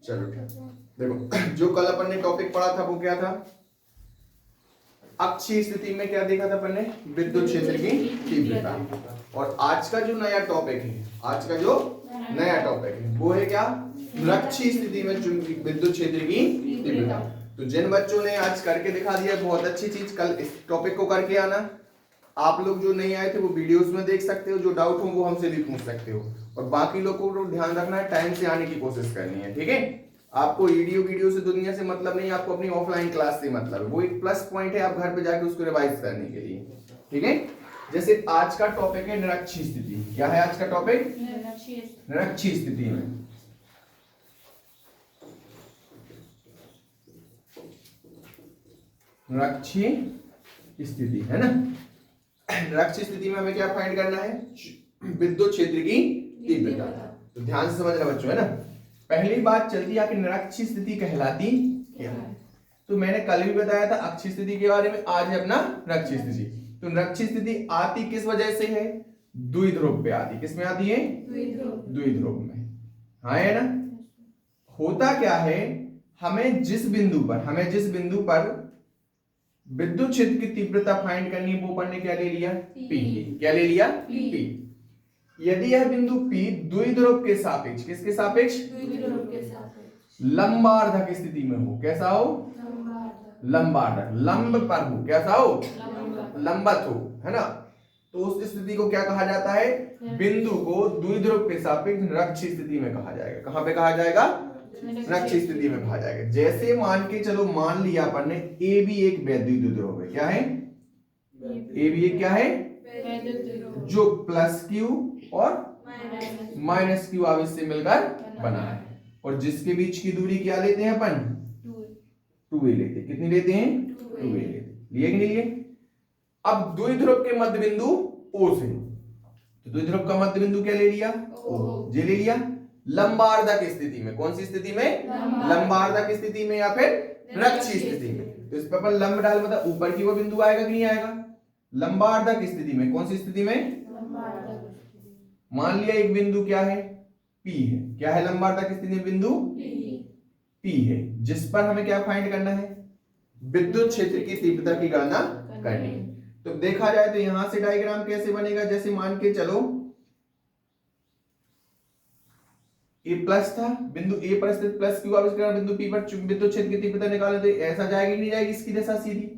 चलो देखो, जो कल अपन ने टॉपिक पढ़ा था वो क्या था? अक्षीय स्थिति में क्या देखा था अपन ने? विद्युत क्षेत्र की तीव्रता। और आज का जो नया टॉपिक है, आज का जो नया टॉपिक है वो है क्या? निरक्षीय स्थिति में विद्युत क्षेत्र की तीव्रता। तो जिन बच्चों ने आज करके दिखा दिया, बहुत अच्छी चीज, कल इस टॉपिक को करके आना। आप लोग जो नहीं आए थे वो वीडियोस में देख सकते हो, जो डाउट हो वो हमसे भी पूछ सकते हो। और बाकी लोगों को ध्यान रखना है, टाइम से आने की कोशिश करनी है, ठीक है? आपको वीडियो से दुनिया से मतलब नहीं, आपको अपनी ऑफलाइन क्लास से मतलब है। वो एक प्लस पॉइंट है आप घर पे जाके उसको रिवाइज करने के लिए, ठीक है? जैसे आज का टॉपिक है निरक्षीय स्थिति। क्या है आज का टॉपिक? निरक्षीय स्थिति में निरक्षीय स्थिति है ना। निरक्षीय स्थिति में हमें क्या फाइंड करना है? विद्युत क्षेत्र की तीव्रता। तो ध्यान से समझना बच्चों, है ना। पहली बात चलती है कि निरक्षीय स्थिति कहलाती क्या है। तो मैंने कल भी बताया था अक्षीय स्थिति के बारे में, आज है अपना निरक्षीय स्थिति। तो निरक्षीय स्थिति आती किस वजह से है? द्विध्रुव पे आती। किस में आती है? द्विध्रुव में। हाँ है ना। होता क्या है, हमें जिस बिंदु पर विद्युत क्षेत्र की तीव्रता फाइंड करनी है वो अपन ने क्या ले लिया? P। क्या ले लिया? P। यदि यह बिंदु P द्विध्रुव के सापेक्ष, किसके सापेक्ष? लंबार्धक स्थिति में हो। कैसा हो? लंबार्धक, लंब पर हो। कैसा हो? लंबत हो, है ना। तो उस स्थिति को क्या कहा जाता है? बिंदु को द्विध्रुव के सापेक्ष निरक्षीय स्थिति में कहा जाएगा। कहां पे कहा जाएगा? निरक्षीय स्थिति में कहा जाएगा। जैसे मान के चलो, मान लिया अपन ने ए भी एक वैद्युत द्विध्रुव है। क्या है? ए भी एक क्या है? जो प्लस क्यू और माइनस क्यू आवेश से मिलकर बना है। और जिसके बीच की दूरी क्या लेते हैं अपन? 2a लेते हैं। कितनी लेते हैं? 2a लेते हैं। लिए कि नहीं लिए? अब द्विध्रुव के मध्य बिंदु O से, तो द्विध्रुव का मध्य बिंदु क्या ले लिया? O। जे ले लिया। लंबार्धक स्थिति में, कौन सी स्थिति में? लंबार्धक स्थिति में या फिर निरक्षीय स्थिति में। तो इस पर अपन लंब डाल, मतलब ऊपर की वो बिंदु आएगा कि नहीं आएगा? लंबार्धक स्थिति में। कौन सी स्थिति में? मान लिया एक बिंदु क्या है? P है। क्या है लंबार्धक स्थिति में? बिंदु P है, जिस पर हमें क्या फाइंड करना है? विद्युत क्षेत्र की तीव्रता की गणना करनी है। तो देखा जाए तो यहां से डायग्राम कैसे बनेगा? जैसे मान के चलो ए प्लस था, बिंदु ए पर स्थित प्लस क्यू आवेश के बिंदु पी पर विद्युत क्षेत्र की तीव्रता निकाले, तो ऐसा जाएगी नहीं जाएगी? इसकी दिशा सीधी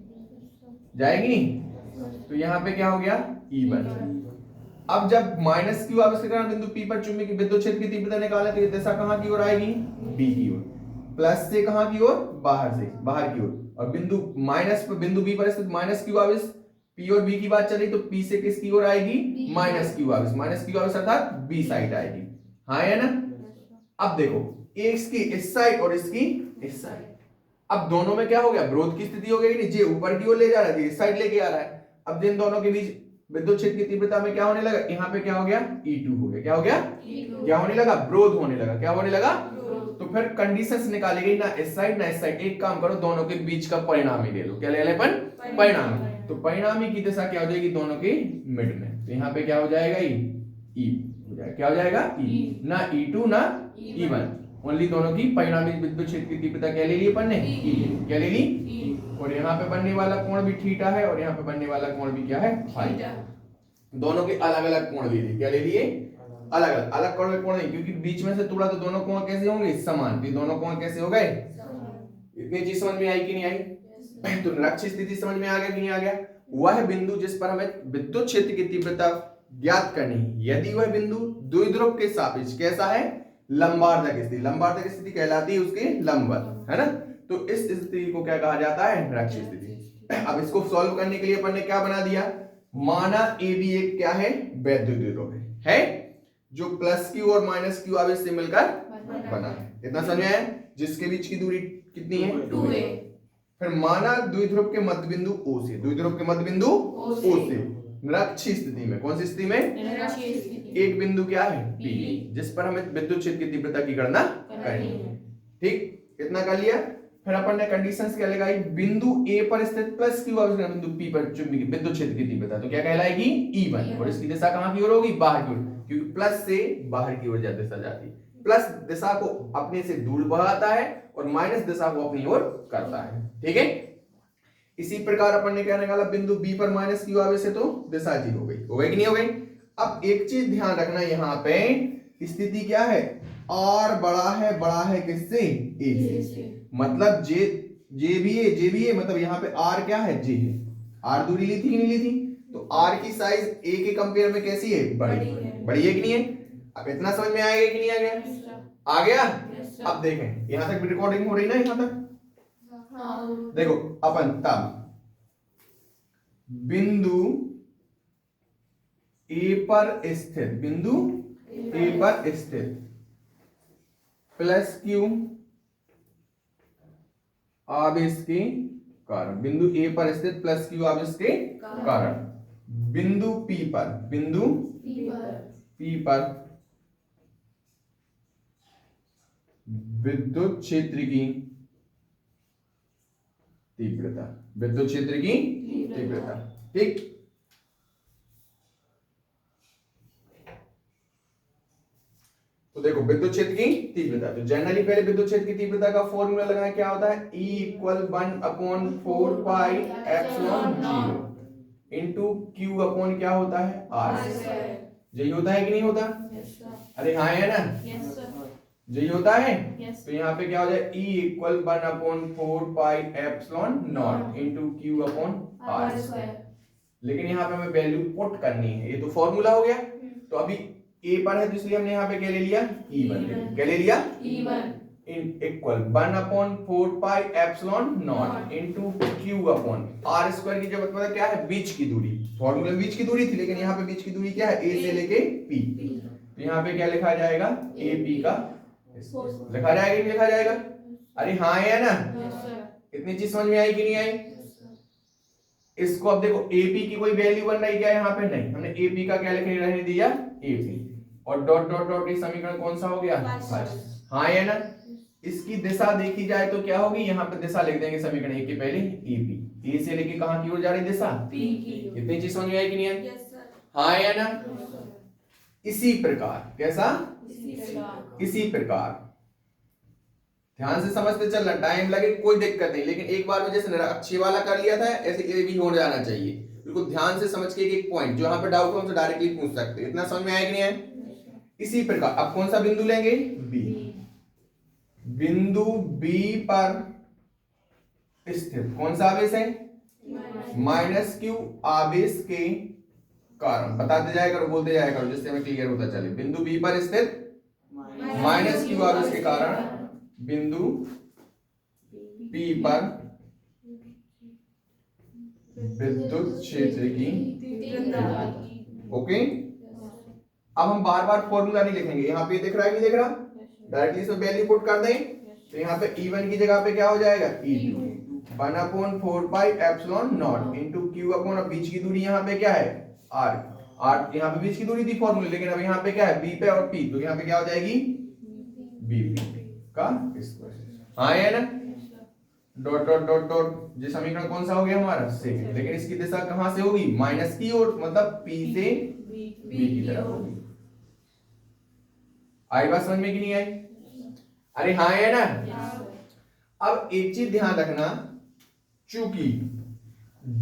जाएगी नहीं। तो यहाँ पे क्या हो गया? E1। अब जब माइनस क्यू आवेश के कारण बिंदु पी पर चुंबकीय की विद्युत क्षेत्र की तीव्रता निकाले, तो ये दिशा कहां की ओर आएगी? बी की ओर। प्लस से कहां की ओर? बाहर से, बाहर की ओर। और बिंदु माइनस पर, बिंदु बी पर स्थित माइनस क्यू आवेश, पी और बी की बात चली तो पी से किसकी ओर आएगी? माइनस क्यू आवेश। माइनस क्यू आवेश अर्थात बी साइड आएगी। हाँ है ना। अब देखो, इसकी इस साइड और इसकी इस साइड, अब दोनों में क्या हो गया? विरोध की स्थिति हो गई नहीं? जे ऊपर की ओर ले जा रहा है, इस साइड लेके आ रहा है। अब जिन दोनों के बीच विद्युत क्षेत्र की तीव्रता में क्या होने लगा? यहाँ पे क्या हो गया? E2 हो गया। क्या हो गया? क्या होने लगा? विरोध होने लगा। क्या होने लगा? तो फिर कंडीशंस निकाली गई, ना इस साइड ना इस साइड। एक काम करो, दोनों के बीच का परिणामी ले लो। क्या ले ले अपन? परिणामी। तो परिणामी की दिशा क्या हो जाएगी? दोनों के मिड में। तो यहाँ पे क्या हो जाएगा? E हो जाएगा। क्या हो जाएगा? E। ना E2 ना E1, ओनली दोनों की परिणामी विद्युत क्षेत्र की तीव्रता क्या ले ली अपन ने? E। क्या ले ली? और यहाँ पे बनने वाला कोण भी थीटा है और यहाँ पे बनने वाला कोण भी क्या है? फाई। दोनों के अलग अलग कोण ले लिए। क्या ले लिए? अलग अलग। अलग कोण में कोण नहीं, क्योंकि बीच में से तोड़ा तो दोनों कोण कैसे होंगे? समान। तो दोनों कोण कैसे हो गए? इतनी चीज समझ में आई कि नहीं आई? तो निरक्षीय स्थिति समझ में आ गया कि नहीं आ गया? वह बिंदु जिस पर हमें विद्युत क्षेत्र की तीव्रता ज्ञात करनी है, यदि वह बिंदु द्विध्रुव के सापेक्ष कैसा है? लंबार्धक स्थिति। लंबार्धक स्थिति कहलाती है उसके लंबवत, है ना। तो इस स्थिति को क्या कहा जाता है? निरक्षीय स्थिति। अब इसको सॉल्व करने के लिए अपन ने क्या बना दिया? माना ए भी एक क्या है? वैद्युत द्विध्रुव है, जो प्लस क्यू और माइनस क्यू आवेश से मिलकर बना है। इतना समझ आया? जिसके बीच की दूरी कितनी है? 2a। फिर माना द्विध्रुव के मध्य बिंदु O से, द्विध्रुव के मध्य बिंदु O से निरक्षीय स्थिति में, कौन सी स्थिति में? एक बिंदु क्या है? P, जिस पर हमें विद्युत क्षेत्र की तीव्रता की गणना करनी है। ठीक, इतना कर लिया। फिर अपन ने कंडीशंस क्या लगाई? बिंदु A पर स्थित प्लस क्यू आवेश बिंदु P पर चुंबकीय विद्युत क्षेत्र की तीव्रता तो क्या कहलाएगी? E1। और इसकी दिशा कहां की ओर होगी? बाहर की ओर, क्योंकि प्लस से बाहर की ओर दिशा जाती है। प्लस दिशा को अपने से दूर बढ़ाता है और माइनस दिशा को अपनी ओर करता है। ठीक है, इसी प्रकार अपन ने क्या निकाला, बिंदु बी पर माइनस क्यू आवेश है तो दिशा जी हो गई कि नहीं हो गई। अब एक चीज ध्यान रखना, यहाँ पे स्थिति क्या है, आर बड़ा है किससे, ए से। मतलब जे भी है मतलब यहाँ पे आर क्या है, जे है। आर दूरी ली थी कि नहीं ली थी, तो आर की साइज ए के कंपेयर में कैसी है, बड़ी है कि नहीं है। अब इतना समझ में आएगा कि नहीं आ गया, आ गया। अब देखें यहां तक रिकॉर्डिंग हो रही ना, यहां तक देखो अपन तब बिंदु ए पर स्थित, बिंदु ए पर स्थित प्लस क्यू आवेश के कारण, बिंदु ए पर स्थित प्लस क्यू आवेश के कारण बिंदु पी पर विद्युत क्षेत्र की तीव्रता, विद्युत क्षेत्र की तीव्रता। ठीक, तो देखो विद्युत क्षेत्र की तीव्रता, तो जनरली पहले विद्युत क्षेत्र की तीव्रता का फॉर्मूला लगाएं, क्या होता है, E = 1/4 pi epsilon 0 into Q upon क्या होता है, R। यही होता है कि नहीं होता, अरे हाँ है ना, यही होता है। तो यहाँ पे क्या हो जाए, E = 1/4 pi epsilon not into Q upon R। लेकिन यहाँ पे हमें वैल्यू पुट करनी है, ये तो फॉर्मूला हो गया। तो अभी ए पर है तो इसलिए हमने यहाँ पे क्या ले लिया, E1। क्या ले लिया, E1 equal 1/4 pi epsilon not into Q upon R² की जगह मतलब क्या है, बीच की दूरी। फॉर्मूला में बीच की दूरी थी, लेकिन यहाँ पे बीच की दूरी क्या है, A से लेके P। तो यहाँ पे क्या लिखा जाएगा, AP का लिखा जाएगा, नहीं लिखा जाएगा, अरे हाँ है ना। इतनी चीज समझ में आई कि नहीं आई। इसको अब देखो AP की कोई वैल्यू बन रही क्या यहाँ पे, नहीं, हमने AP का क्या लिखने रहने दिया, AP, और डॉट डॉट डॉट ये समीकरण कौन सा हो गया, हाँ है ना। इसकी दिशा देखी जाए तो क्या होगी, यहाँ पे दिशा लिख देंगे समीकरण एक के पहले, AP, A से लेके कहां की ओर जा रही दिशा, P की। इतनी चीज समझ में आई कि नहीं आई, हाँ है ना। इसी प्रकार, कैसा, इसी प्रकार ध्यान से समझते चलना, टाइम लगे कोई दिक्कत नहीं, लेकिन एक बार में जैसे निरक्षीय वाला कर लिया था ऐसे ये भी हो जाना चाहिए। बिल्कुल ध्यान से समझ के एक पॉइंट जो यहाँ पे डाउट हो हमसे डायरेक्टली पूछ सकते हैं। इतना समझ में आया कि नहीं है। इसी प्रकार अब कौन सा बिंदु लेंगे, बी। बिंदु बी पर स्थित कौन सा आवेश है, -q आवेश के कारण, बताते जाया करो, बोलते जाया करो, जिससे हमें क्लियर होता चले। बिंदु बी पर स्थित -q आवेश के कारण बिंदु P पर विद्युत क्षेत्र की तीव्रता। ओके, अब हम बार बार फॉर्मूला नहीं लिखेंगे, यहाँ पे दिख रहा है, नहीं दिख रहा, डायरेक्टली इसमें वैल्यू पुट कर दें। तो यहाँ पे E1 की जगह पे क्या हो जाएगा, E2 1/4 pi epsilon not into Q upon, अब बीच की दूरी यहाँ पे क्या है, R। R यहाँ पे बीच की दूरी थी फॉर्मूले, लेकिन अब यहाँ पे क्या है, B पे और P, तो यहाँ पे क्या हो जाएगी, BP का स्क्वायर। हाँ है ना, डॉट डॉट डॉट डॉट, ये समीकरण कौन सा हो गया हमारा, सेकंड। लेकिन इसकी दिशा कहां से होगी, माइनस की ओर, मतलब P से B की तरफ होगी। आई बात समझ में कि नहीं आई, अरे हाँ है ना। अब एक चीज ध्यान रखना, चूंकि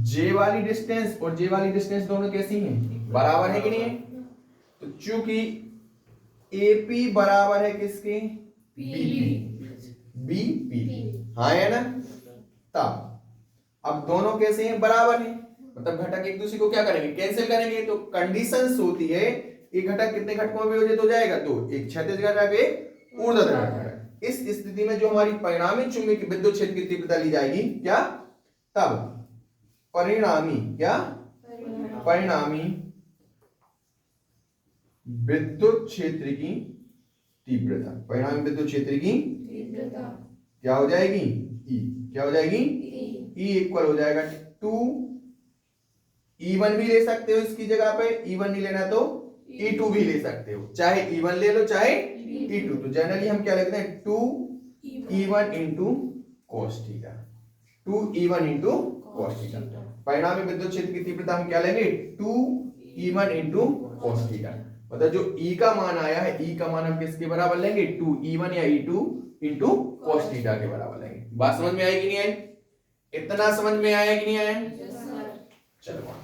J वाली डिस्टेंस और J वाली डिस्टेंस दोनों कैसी हैं, बराबर है कि नहीं है। तो चूंकि AP बराबर है किसके, BP, हाँ है ना। तब अब दोनों कैसे हैं, बराबर हैं, मतलब घटक एक दूसरे को क्या करेंगे, कैंसिल करेंगे। तो कंडीशंस होती है, एक घटक कितने घटकों में विभाजित हो जाएगा, तो एक क्षैतिज घटक, एक ऊर्ध्वाधर घटक। इस स्थिति में जो हमारी परिणामी चुंबकीय विद्युत क्षेत्र की तीव्रता ली जाएगी क्या, तब परिणामी क्या, परिणामी विद्युत क्षेत्र की तीव्रता, परिणामी विद्युत क्षेत्र की तीव्रता क्या हो जाएगी, E। क्या हो जाएगी, E इक्वल हो जाएगा 2, E1 भी ले सकते हो इसकी जगह पे, E1 नहीं लेना तो E2 भी ले सकते हो, चाहे E1 ले लो चाहे E2। तो जनरली हम क्या लिखते हैं, 2E1 into cos theta, 2E1 into cos theta. परिणामी विद्युत क्षेत्र की तीव्रता हम क्या लेंगे, 2E1 इंटू cos थीटा। मतलब जो E का मान आया है, E का मान हम किसके बराबर लेंगे, 2E1 या E2 इंटू cos थीटा के बराबर लेंगे। बात समझ में आई कि नहीं आई? इतना समझ में आया कि नहीं आया? चलो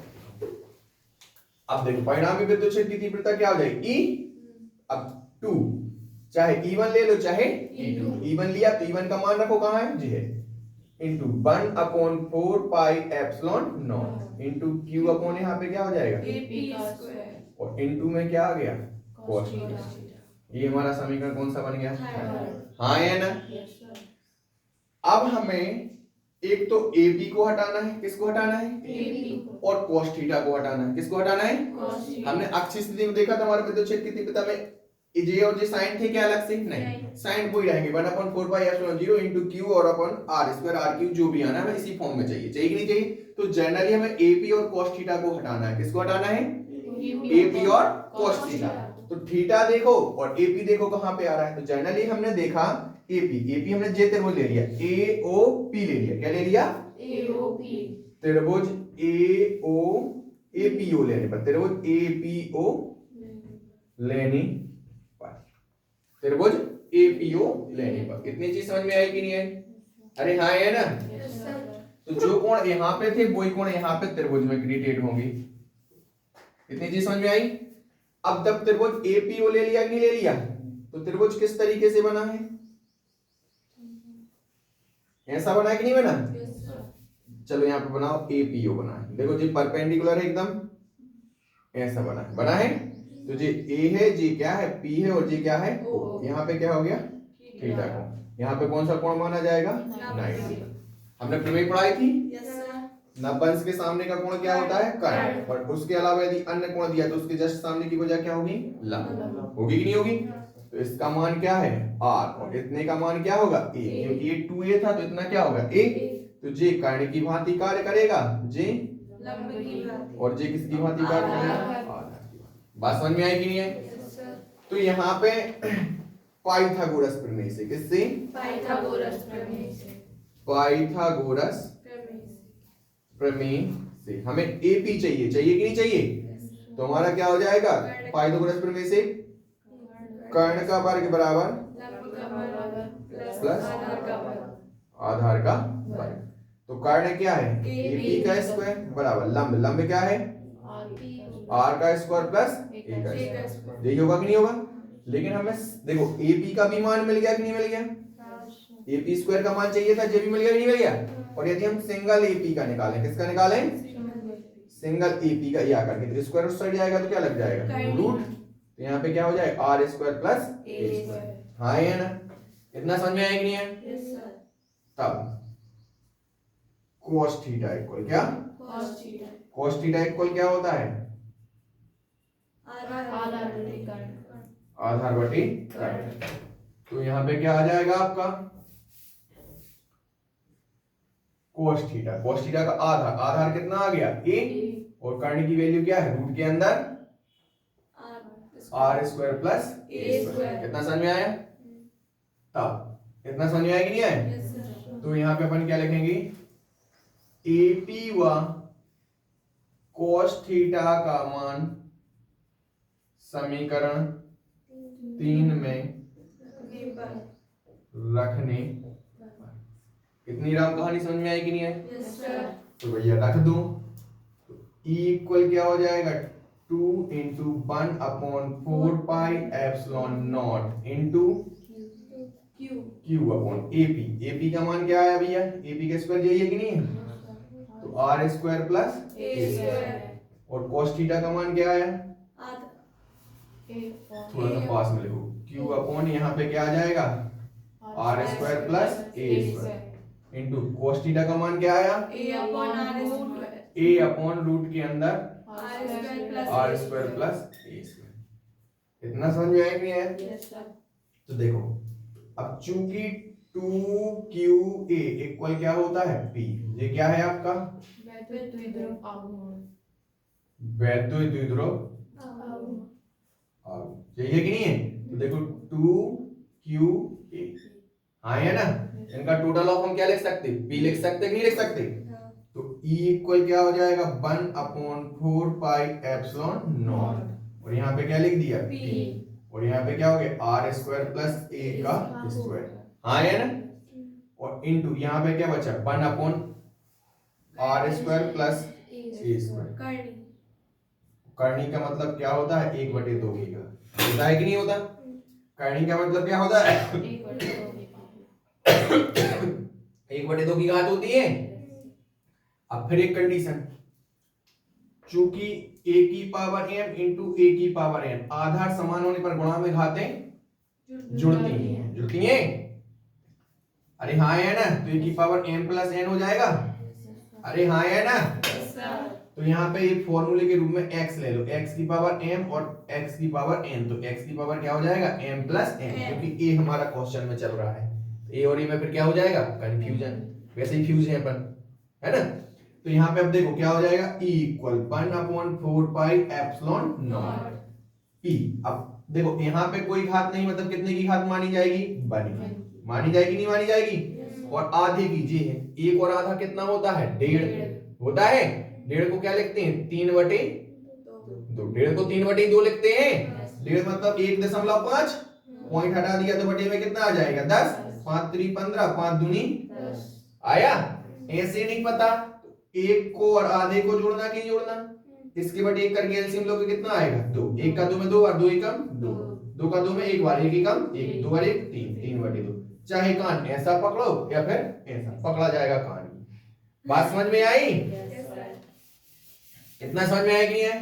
अब देखो परिणामी विद्युत क्षेत्र की तीव्रता क्या हो जाएगी, E अब 2, चाहे E1 ले लो चाहे E2, E1 लिया तो E1 का मान रखो कहां है, जी है, into 1/4 pi epsilon not into Q upon यहाँ पे क्या हो जाएगा AP², और इंटू में क्या आ गया cos थीटा। ये हमारा समीकरण कौन सा बन गया, हाँ है ना। अब हमें एक तो AP को हटाना है, किसको हटाना है, AP, और cos थीटा को हटाना है, किसको हटाना है, cos थीटा। हमने अक्षीय स्थिति में देखा था हमारे विद्युत क्षेत्र की तीव्रता में जे और जे साइन थे क्या अलग से, नहीं, साइन वो ही रहेंगे 1/4 पाई एप्सिलॉन 0 इंटू Q और अपन R² RQ जो भी आना है इसी फॉर्म में चाहिए, चाहिए कि नहीं चाहिए। तो जनरली हमें AP और cos थीटा को हटाना है, किसको हटाना है, AP और cos थीटा। तो थीटा देखो और AP देखो कहां पे आ रहा है, तो जनरली हमने देखा AP हमने जे त्रिभुज ले लिया, AOP ले लिया, क्या ले लिया, AOP, त्रिभुज APO लेने पर, त्रिभुज APO लेने पर, त्रिभुज APO लेने पर। इतनी चीज समझ में आई कि नहीं आई? अरे हाँ है ना। तो जो कोण यहाँ पे थे वही कोण यहाँ पे त्रिभुज में क्रिएट होंगे। इतनी चीज समझ में आई। अब जब त्रिभुज APO ले लिया कि नहीं ले लिया, तो त्रिभुज किस तरीके से बना है, ऐसा बना है कि नहीं बना, चलो यहाँ पे बनाओ APO बना है, देखो जी परपेंडिकुलर है एकदम, ऐसा बना है, बना है। तो जी A है, जी क्या है P है, और जी क्या है O। यहाँ पे क्या हो गया थीटा को, यहाँ पे कौन सा कोण माना जाएगा, 90। हमने प्रमेय पढ़ाई थी, नवबंश के सामने का कोण क्या होता है, कर्ण, और उसके अलावा यदि अन्य कोण दिया तो उसके जस्ट सामने की वजह क्या होगी, लंब, होगी कि नहीं होगी। तो इसका मान क्या है R, और इतने का मान क्या होगा A, क्योंकि ये 2A था तो इतना क्या होगा A। तो जे कर्ण की भांति कार्य करेगा, जे लंब की भांति, और जे किसकी भांति कार्य करेगा, बात समझ में आई कि नहीं है। तो यहाँ पे पाइथागोरस प्रमेय से, किससे, पाइथागोरस प्रमेय से, पाइथागोरस प्रमेय से हमें AP चाहिए, चाहिए कि नहीं चाहिए। तो हमारा क्या हो जाएगा, पाइथागोरस प्रमेय से कर्ण का वर्ग बराबर प्लस आधार का वर्ग। तो कर्ण क्या है AP का स्क्वायर बराबर लंब, लंब क्या है R का स्क्वायर प्लस A का स्क्वायर, यही होगा कि नहीं होगा। लेकिन हमें देखो AP का भी मान मिल गया कि नहीं मिल गया, AP स्क्वायर का मान चाहिए था, जे भी मिल गया कि नहीं मिल गया। और यदि हम सिंगल AP का निकालें, किसका निकालें, सिंगल AP का, या करके तो स्क्वायर उस साइड जाएगा तो क्या लग जाएगा रूट, तो यहाँ पे क्या हो जाएगा R square plus A square, हाँ है ना। इतना समझ में आया कि नहीं है। तब cos थीटा इक्वल क्या, cos थीटा इक्वल क्या होता है, आधार बटे कर्ण। तो यहाँ पे क्या आ जाएगा आपका cos थीटा, cos थीटा का आधार, आधार कितना आ गया A, और कर्ण की वैल्यू क्या है रूट के अंदर R square plus A square. कितना समझ में आया, तब इतना समझ में आया कि नहीं आया। तो यहाँ पे अपन क्या लिखेंगे, AP व cos थीटा का मान समीकरण 3 में रखने, इतनी राम कहानी समझ में आई कि नहीं है। तो भैया रख दो, तो E इक्वल क्या हो जाएगा 2 into 1/4 pi epsilon not into Q upon AP का मान क्या आया भैया, AP का स्क्वायर यही है कि नहीं है, तो R square plus A square, और cos थीटा का मान क्या आया, थोड़ा सा पास में लिखो, Q अपॉन यहाँ पे क्या आ जाएगा R square plus A square into cos theta का मान क्या आया A अपॉन रूट के अंदर R square plus A square. इतना समझ में आया कि नहीं आया। तो देखो अब चूंकि 2QA इक्वल क्या होता है P, ये क्या है आपका वैद्युत द्विध्रुव यही है कि नहीं है। तो देखो 2QA, हाँ है ना, इनका टोटल ऑफ हम क्या लिख सकते, P लिख सकते कि नहीं लिख सकते। तो E इक्वल क्या हो जाएगा 1/4 पाई एप्सिलॉन नॉट, और यहाँ पे क्या लिख दिया P, और यहाँ पे क्या हो गया आर स्क्वायर प्लस ए का स्क्वायर, हाँ है ना, और इनटू यहाँ पे क्या बचा 1 upon R square plus A square. करनी का मतलब क्या होता है 1/2 की घात, होता है कि नहीं होता? करनी का मतलब क्या होता है 1/2 की घात होती है। अब फिर एक कंडीशन, चूंकि a की पावर m इंटू a की पावर n आधार समान होने पर गुणा में घातें जुड़ती हैं। अरे हाँ है ना, तो a की पावर m प्लस n हो जाएगा। अरे हाँ है ना, तो यहाँ पे एक फॉर्मूले के रूप में x ले लो, x की पावर m और x की पावर n, तो x की पावर क्या हो जाएगा m प्लस n, क्योंकि a हमारा क्वेश्चन में चल रहा है, a और a में फिर क्या हो जाएगा कंफ्यूजन, वैसे ही फ्यूज है अपन, है ना। तो यहाँ पे अब देखो क्या हो जाएगा E equal 1/4 pi epsilon not P। अब देखो यहाँ पे कोई घात नहीं, मतलब कितने की घात मानी जाएगी 1, मानी जाएगी नहीं मानी जाएगी, और आधे की जे है, एक और आधा कितना होता है 1.5 होता है। 1.5 को क्या लिखते हैं 3/2, 1.5 को 3/2 लिखते हैं। 1.5 मतलब 1.5, पॉइंट हटा दिया तो बटे में कितना आ जाएगा 10, 5 3 15, 5 दूनी 10 आया। ऐसे नहीं पता एक को और आधे को जोड़ना कि जोड़ना, इसके बटे एक करके एलसीएम लोगे कितना आएगा 2, 1 का 2 में 2 बार, 2 एकम 2, 2 का 2 में 1 बार, 1 एकम 1, 2 बार 1 3, 3/2। चाहे कान ऐसा पकड़ो या फिर ऐसा पकड़ा जाएगा कान। बात समझ में आई? कितना समझ में आया कि नहीं है?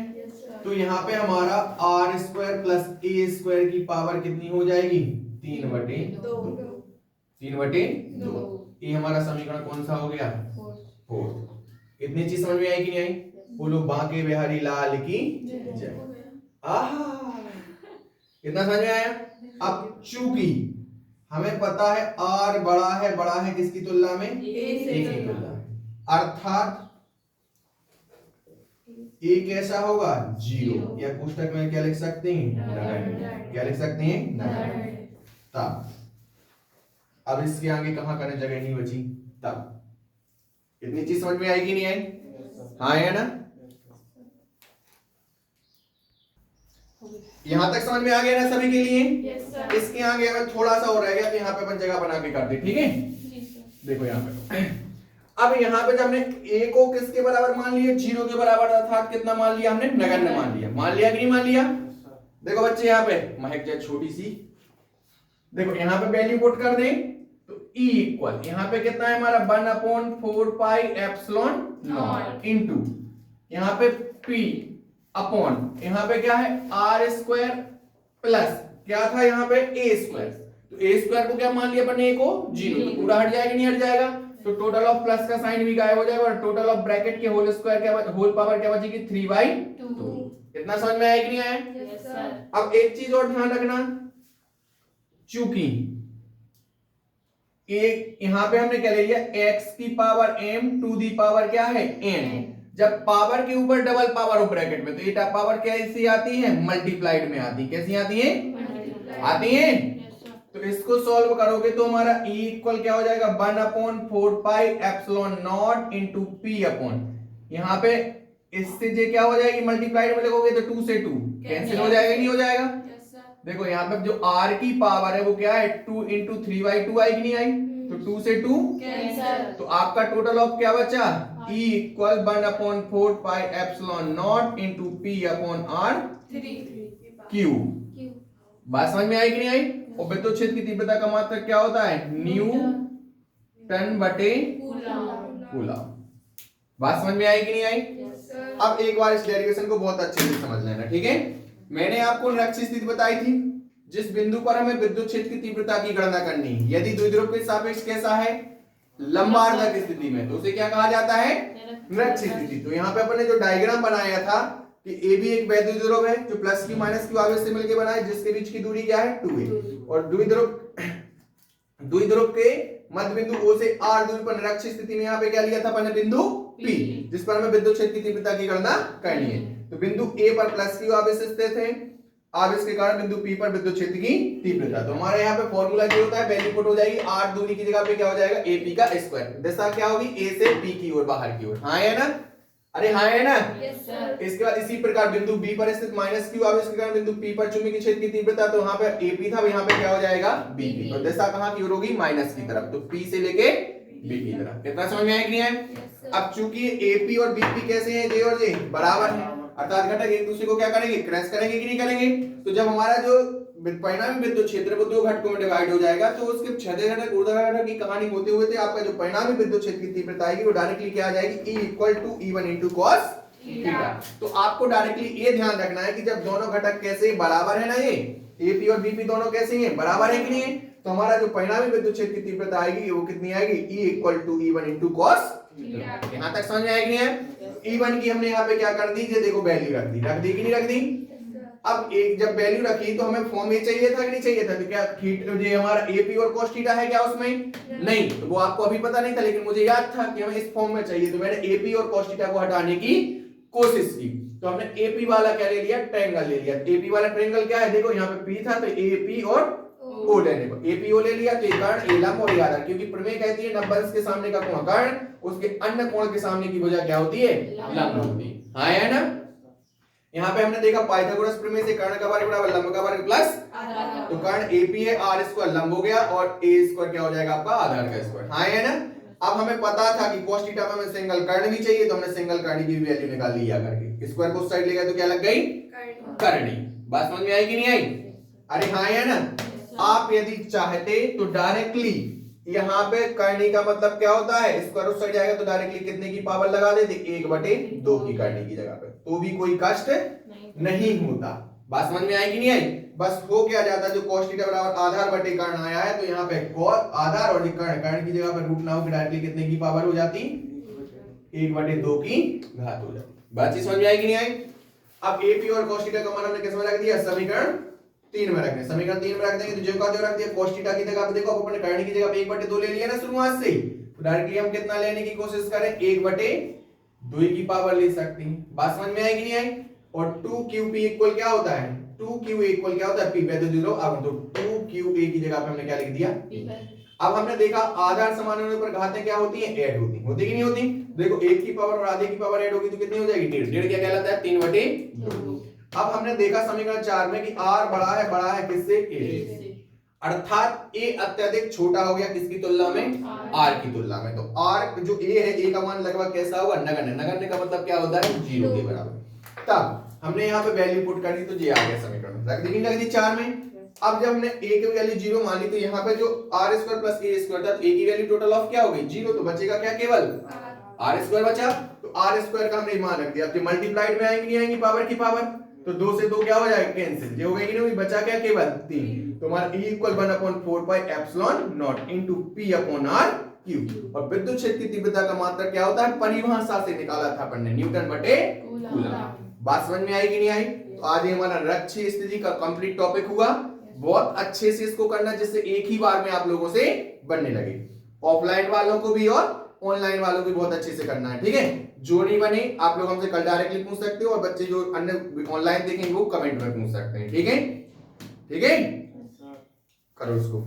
तो यहाँ पे हमारा R square plus A square की पावर कितनी हो जाएगी 3/2, 3/2। ये हमारा समीकरण कौन सा हो गया 4। इतनी चीज समझ में आई कि नहीं आई? बोलो बांके बिहारी लाल की जय। आहा, कितना समझ में आया? अब चूंकि हमें पता है R बड़ा है किसकी तुलना में, A की तुलना में, अर्थात A कैसा होगा 0, या पुस्तक में क्या लिख सकते हैं नगण्य, क्या लिख सकते हैं नगण्य। तब अब इसके आगे कहां करने जगह नहीं बची, तब इतनी चीज समझ में आएगी नहीं आई? हाँ है ना, यहां तक समझ में आ गया ना सभी के लिए? इसके आगे अगर थोड़ा सा और रह गया तो यहाँ पे अपन जगह बना के कर दे, ठीक है। देखो यहाँ पे, अब यहाँ पे जब हमने a को किसके बराबर मान लिया 0 के बराबर, अर्थात कितना मान लिया हमने नगण्य मान लिया, मान लिया कि नहीं मान लिया? देखो बच्चे यहाँ पे महक जाए छोटी सी, देखो यहाँ पे वैल्यू पुट कर दे तो E इक्वल यहाँ पे कितना है हमारा 1/4 पाई एप्सिलॉन नॉट इनटू यहाँ पे P अपॉन यहाँ पे क्या है आर स्क्वायर प्लस क्या था यहाँ पे ए स्क्वायर, तो ए स्क्वायर को क्या मान लिया अपन ए को 0, तो पूरा हट जाएगा नहीं हट जाएगा, तो टोटल ऑफ प्लस का साइन भी गायब हो जाएगा और टोटल ऑफ ब्रैकेट के होल स्क्वायर क्या होल पावर क्या बचेगी 3/2। इतना समझ में आया कि नहीं आया? Yes sir. अब एक चीज और ध्यान रखना, चूंकि एक यहाँ पे हमने क्या ले लिया x की power m to the power क्या है n, जब पावर के ऊपर डबल पावर हो ब्रैकेट में तो ये पावर कैसी आती है मल्टीप्लाइड में आती, कैसी आती है आती है। तो इसको सॉल्व करोगे तो हमारा E इक्वल क्या हो जाएगा 1/4 pi epsilon not into P upon यहाँ पे इससे जे क्या हो जाएगी मल्टीप्लाइड में लिखोगे तो 2 से 2 कैंसिल हो जाएगा नहीं हो जाएगा। देखो यहाँ पे जो R की पावर है वो क्या है 2 इंटू 3/2 आई कि नहीं आई, तो 2 से 2 कैंसिल, तो आपका टोटल ऑफ क्या बचा E equal 1/4 pi epsilon not into P upon R Q। बात समझ में आई कि नहीं आई? और विद्युत क्षेत्र की तीव्रता का मात्रक क्या होता है न्यूटन बटे कूलम। बात समझ में आई कि नहीं आई? अब एक बार इस डेरिवेशन को बहुत अच्छे से समझ लेना, ठीक है। मैंने आपको निरक्षीय स्थिति बताई थी, जिस बिंदु पर हमें विद्युत क्षेत्र की तीव्रता की गणना करनी है, यदि द्विध्रुव के सापेक्ष कैसा है लंबार्धक स्थिति में, तो उसे क्या कहा जाता है निरक्षीय स्थिति। तो यहाँ पे अपन ने जो डायग्राम बनाया था कि ए भी एक वैध द्विध्रुव है जो प्लस की माइनस की आवेश से मिलकर बना है, जिसके बीच की दूरी क्या है 2a, और द्विध्रुव के मध्य बिंदु O से R दूरी पर निरक्षीय स्थिति में यहाँ पे क्या लिया था अपन ने बिंदु P, जिस पर हमें विद्युत क्षेत्र की तीव्रता की गणना करनी है। तो बिंदु A पर प्लस की आवेश स्थित है, आवेश के कारण बिंदु P पर विद्युत क्षेत्र की तीव्रता। तो हमारे यहाँ पे फॉर्मूला क्या होता है, वैल्यू पुट हो जाएगी R दूनी की जगह पे क्या हो जाएगा AP का स्क्वायर, दिशा क्या होगी A से P की ओर बाहर की ओर, हाँ है ना। अरे हाँ है ना। Yes sir. इसके बाद इसी प्रकार बिंदु बी पर स्थित माइनस क्यू आवेश के कारण बिंदु पी पर चुंबकीय क्षेत्र की तीव्रता, तो वहां पे एपी था, यहाँ पे क्या हो जाएगा बीपी, तो दिशा कहाँ की ओर होगी माइनस की तरफ, तो पी से लेके बी की तरफ। कितना समझ में आया कि नहीं आया। अब चूंकि एपी और बीपी कैसे हैं, जे और जे बराबर है, अर्थात घटक एक दूसरे को क्या करेंगे क्रैश करेंगे कि नहीं करेंगे। तो जब हमारा जो परिणामी विद्युत क्षेत्र वो दो घटकों में डिवाइड हो जाएगा, तो उसके क्षैतिज घटक ऊर्ध्वाधर घटक की कहानी होते हुए थे आपका जो परिणामी विद्युत क्षेत्र की तीव्रता आएगी वो डायरेक्टली क्या आ जाएगी E equal to E1 into cos theta. तो आपको डायरेक्टली ये ध्यान रखना है कि जब दोनों घटक कैसे बराबर है ना, ये एपी और बीपी दोनों कैसे हैं बराबर है कि नहीं है, तो हमारा जो परिणामी विद्युत क्षेत्र की तीव्रता आएगी वो कितनी आएगी E equal to E1 into cos theta. यहां तक समझ में आएगी नहीं है। E1 की हमने यहाँ पे क्या कर दी, ये देखो वैल्यू रख दी कि नहीं रख दी। अब एक जब वैल्यू रखी तो हमें फॉर्म ये चाहिए था कि नहीं चाहिए था, तो क्या थीटा जो हमारा एपी और cos थीटा है क्या उसमें नहीं, तो वो आपको अभी पता नहीं था, लेकिन मुझे याद था कि हमें इस फॉर्म में चाहिए, तो मैंने एपी और cos थीटा को हटाने की कोशिश की। तो हमने एपी वाला क्या ले लिया, ट्रायंगल ले लिया। एपी वाला ट्रायंगल क्या है, देखो यहाँ पे पी था तो एपी और ओ लेने को, एपी ओ ले लिया तो ये कर्ण ए लंब और ये आधार, क्योंकि प्रमेय कहती है नब्बेस के सामने का कोण कर्ण, उसके अन्य कोण के सामने की भुजा क्या होती है लंब होती है। हाँ है ना। यहाँ पे हमने देखा पाइथागोरस प्रमेय से कर्ण का वर्ग बराबर लंब का वर्ग प्लस, तो कर्ण एपी है आर स्क्वायर लंब हो गया और ए स्क्वायर क्या हो जाएगा आपका आधार का स्क्वायर। हाँ है ना। अब हमें पता था कि cos थीटा में हमें सिंगल कर्ण भी चाहिए, तो हमने सिंगल कर्ण की वैल्यू निकाल ली करके, स्क्वायर को साइड ले गए तो क्या लग गई कर्णी। बात समझ में आई कि नहीं आई। अरे हाँ है ना। आप यदि चाहते तो डायरेक्टली यहाँ पे करनी का मतलब क्या होता है, स्क्वायर उस साइड जाएगा तो डायरेक्टली कितने की पावर लगा देते 1/2 की करनी की जगह पे, तो भी कोई कष्ट नहीं होता। बात समझ में आई कि नहीं आई। बस हो क्या जाता है, जो cos थीटा बराबर आधार बटे कर्ण आया है, तो यहाँ पे cos आधार और कर्ण की जगह पे रूट ना हो डायरेक्टली कितने की पावर हो जाती 1/2 की घात हो जाती। बात समझ में आई कि नहीं आई। अब एपी और cos थीटा का मान हमने किस में रख दिया, समीकरण 3 में रखने, समीकरण 3 में रख देंगे तो जो का जो रख दिया cos थीटा की जगह पे देखो अपने कर्ण की जगह पे 1/2 ले लिया ना शुरुआत से ही, तो डायरेक्टली हम कितना लेने की कोशिश करें 1/2 की पावर ले सकते हैं। बात समझ में आई कि नहीं आई। और 2qp इक्वल क्या होता है, 2q इक्वल क्या होता है p पे तो 0, अब तो 2qa की जगह पे हमने क्या लिख दिया। अब हमने देखा आधार समान होने पर घातें क्या होती हैं ऐड होती कि नहीं होती। देखो 1 की पावर और आधे की पावर ऐड होगी तो कितनी हो जाएगी 1.5 क्या कहलाता है 3/2। अब हमने देखा समीकरण 4 में कि r बड़ा है किससे a से, अर्थात a अत्यधिक छोटा हो गया किसकी तुलना में r की तुलना में, तो r जो a है a का मान लगभग कैसा होगा नगण्य, नगण्य का मतलब क्या होता है 0 के बराबर। तब हमने यहाँ पे वैल्यू पुट कर दी तो ये आ गया समीकरण, रख दी 4 में। अब जब हमने a की वैल्यू 0 मान ली तो यहाँ पे जो r square plus a square था, तो a की वैल्यू टोटल ऑफ क्या हो गई 0, तो बचेगा क्या केवल r स्क्वायर बचा, तो r स्क्वायर का हमने मान रख दिया। अब मल्टीप्लाइड में आएंगे नहीं आएंगी पावर की पावर, तो 2 से 2 क्या हो जाएगा कैंसिल, ये हो गई कि नहीं, बचा क्या केवल 3, तो हमारा E equal 1/4 pi epsilon not into P upon R cube. और विद्युत क्षेत्र की तीव्रता का मात्रक क्या होता है, परिभाषा से निकाला था अपन ने, न्यूटन बटे कूलम। बात समझ में आई कि नहीं आई। तो आज ये हमारा रक्षीय स्थिति का कंप्लीट टॉपिक हुआ, बहुत अच्छे से इसको करना जिससे एक ही बार में आप लोगों से बनने लगे, ऑफलाइन वालों को भी और ऑनलाइन वालों को बहुत अच्छे से करना है, ठीक है। जो नहीं बने आप लोग हमसे कल डायरेक्टली पूछ सकते हो, और बच्चे जो अन्य ऑनलाइन देखेंगे वो कमेंट में पूछ सकते हैं, ठीक है। ठीक है, करो उसको।